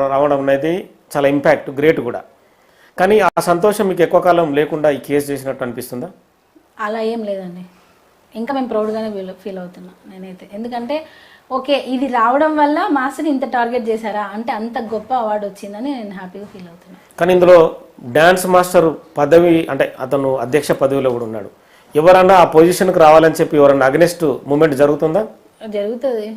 రావడం అనేది చాలా ఇంపాక్ట్ గ్రేట్ కూడా. కానీ ఆ సంతోషం మీకు ఎక్కువ కాలం లేకుండా ఈ కేసు చేసినట్టు అనిపిస్తుందా? అలా ఏం లేదండి, ఇంకా మేము ప్రౌడ్గానే ఫీల్ అవుతున్నాం నేనైతే. ఎందుకంటే ఓకే ఇది రావడం వల్ల మాస్టర్ని ఇంత టార్గెట్ చేశారా అంటే అంత గొప్ప అవార్డు వచ్చిందని నేను హ్యాపీగా ఫీల్ అవుతున్నాను. కానీ ఇందులో డ్యాన్స్ మాస్టర్ పదవి అంటే అతను అధ్యక్ష పదవిలో కూడా ఉన్నాడు. ఎవరన్నా ఆ పొజిషన్కి రావాలని చెప్పి ఎవరన్నా అగెనెస్ట్ మూమెంట్ జరుగుతుందా? జరుగుతుంది,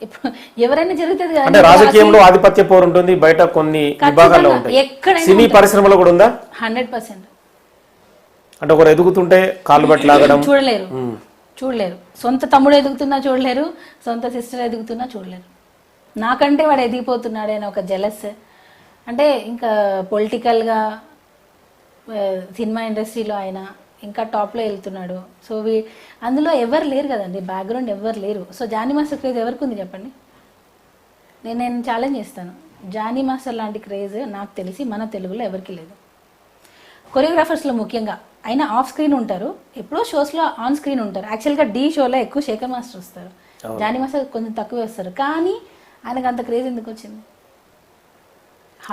ఇప్పుడు ఎవరైనా జరుగుతుంది కదా. అంటే రాజకీయంలో ఆధిపత్య పోరు ఉంటుంది, బయట కొన్ని విభాగాల్లో ఉంటాయి, సినీ పరిశ్రమలో కూడా ఉందా? 100%. అంటే ఒకరు ఎదుగుతుంటే కాళ్ళు బట్టి లాగడం చూడలేరు, సొంత తమ్ముడు ఎదుగుతున్నా చూడలేరు, సొంత సిస్టర్ ఎదుగుతున్నా చూడలేరు. నాకంటే వాడు ఎదిగిపోతున్నాడు అని ఒక జెలస్. అంటే ఇంకా పొలిటికల్గా సినిమా ఇండస్ట్రీలో ఆయన ఇంకా టాప్లో వెళ్తున్నాడు. సో అందులో ఎవరు లేరు కదండి, బ్యాక్గ్రౌండ్ ఎవరు లేరు. సో జానీ మాస్టర్ క్రేజ్ ఎవరికి ఉంది చెప్పండి? నేను ఛాలెంజ్ చేస్తాను, జానీ మాస్టర్ లాంటి క్రేజ్ నాకు తెలిసి మన తెలుగులో ఎవరికి లేదు. కొరియోగ్రాఫర్స్లో ముఖ్యంగా ఆయన ఆఫ్ స్క్రీన్ ఉంటారు, ఎప్పుడో షోస్లో ఆన్ స్క్రీన్ ఉంటారు. యాక్చువల్గా డి షోలో ఎక్కువ శేఖర్ మాస్టర్ వస్తారు, జానీ మాస్టర్ కొంచెం తక్కువ వస్తారు. కానీ ఆయనకు అంత క్రేజ్ ఎందుకు వచ్చింది?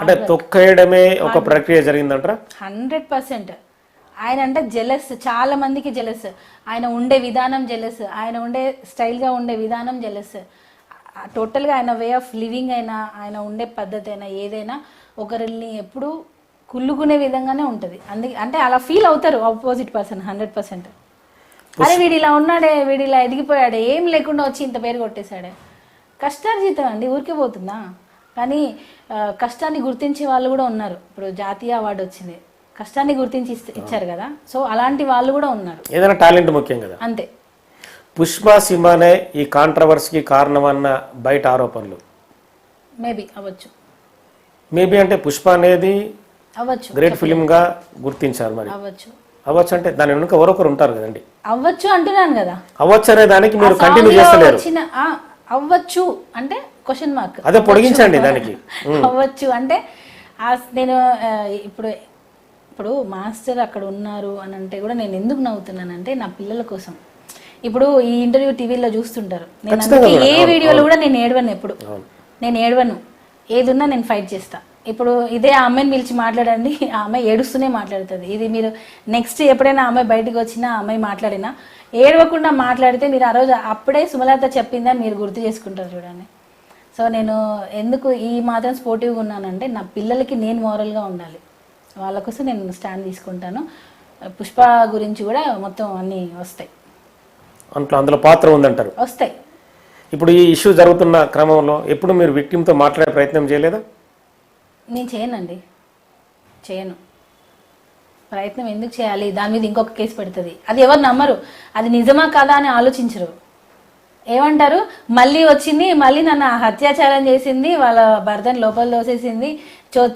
అంటే తొక్కేయడమే ఒక ప్రక్రియ జరిగిందంటారా? 100%. ఆయన అంటే జెలస్, చాలా మందికి జెలస్. ఆయన ఉండే విధానం జెలస్, ఆయన ఉండే స్టైల్గా ఉండే విధానం జెలస్. టోటల్గా ఆయన వే ఆఫ్ లివింగ్ అయినా, ఆయన ఉండే పద్ధతి అయినా, ఏదైనా ఒకరిని ఎప్పుడు కుళ్ళుకునే విధంగానే ఉంటుంది. అందుకే అంటే అలా ఫీల్ అవుతారు ఆపోజిట్ పర్సన్ 100%. అరే వీడు ఇలా ఉన్నాడే, వీడు ఇలా ఎదిగిపోయాడే, ఏం లేకుండా వచ్చి ఇంత పేరు కొట్టేశాడే. కష్టార్జితం అండి, ఊరికే పోతుందా? కానీ కష్టాన్ని గుర్తించే వాళ్ళు కూడా ఉన్నారు. ఇప్పుడు జాతీయ అవార్డు వచ్చింది, కష్టాన్ని గుర్తించి ఇచ్చారు కదా. సో అలాంటి వాళ్ళు కూడా ఉన్నారు. ఏదైనా టాలెంట్ ముఖ్యం కదా. అంతే. పుష్ప సినిమానే ఈ కాంట్రవర్సీకి కారణమన్న బయట ఆరోపణలు మేబీ అవ్వచ్చు. మేబీ అంటే పుష్ప అనేది అవ్వచ్చు, గ్రేట్ ఫిలిం గా గుర్తించారు. మరి అవ్వచ్చు అంటే దాని వెనుక ఎవరొకరు ఉంటారు కదండి. అవ్వచ్చు అంటున్నాను కదా. అవ్వచ్చు అనే దానికి మీరు కంటిన్యూ చేస్తలేరు. అవ్వచ్చు అంటే క్వశ్చన్ మార్క్, అదే పొడిగించండి దానికి. అవ్వచ్చు అంటే నేను ఇప్పుడు మాస్టర్ అక్కడ ఉన్నారు అని అంటే కూడా నేను ఎందుకు నవ్వుతున్నానంటే నా పిల్లల కోసం. ఇప్పుడు ఈ ఇంటర్వ్యూ టీవీలో చూస్తుంటారు, నేను ఏ వీడియోలో కూడా నేను ఏడవను, ఎప్పుడు నేను ఏడవను. ఏదున్నా నేను ఫైట్ చేస్తా. ఇప్పుడు ఇదే ఆ అమ్మాయిని పిలిచి మాట్లాడండి, ఆ అమ్మాయి ఏడుస్తూనే మాట్లాడుతుంది. ఇది మీరు నెక్స్ట్ ఎప్పుడైనా ఆ అమ్మాయి బయటకు వచ్చినా, ఆ అమ్మాయి మాట్లాడినా ఏడవకుండా మాట్లాడితే మీరు ఆ రోజు అప్పుడే సుమలత చెప్పిందని మీరు గుర్తు చేసుకుంటారు చూడండి. సో నేను ఎందుకు ఈ మాత్రం స్పోర్టివ్గా ఉన్నానంటే నా పిల్లలకి నేను మోరల్గా ఉండాలి, వాళ్ళ కోసం నేను స్టాండ్ తీసుకుంటాను. పుష్ప గురించి కూడా మొత్తం అన్నీ వస్తాయి, అందులో పాత్ర ఉందంటారు. వస్తాయి. ఇప్పుడు ఈ ఇష్యూ జరుగుతున్న క్రమంలో ఎప్పుడు మీరు విక్టిమ్తో మాట్లాడే ప్రయత్నం చేయలేదా? నేను చేయనండి, చేయను. ప్రయత్నం ఎందుకు చేయాలి? దాని మీద ఇంకొక కేసు పెడుతుంది, అది ఎవరు నమ్మరు. అది నిజమా కాదా అని ఆలోచించరు. ఏమంటారు, మళ్ళీ వచ్చింది, మళ్ళీ నన్ను అత్యాచారం చేసింది, వాళ్ళ భర్తని లోపల తోసేసింది,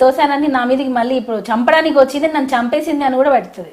తోసానని నా మీదకి మళ్ళీ ఇప్పుడు చంపడానికి వచ్చింది, నన్ను చంపేసింది అని కూడా పెడుతుంది.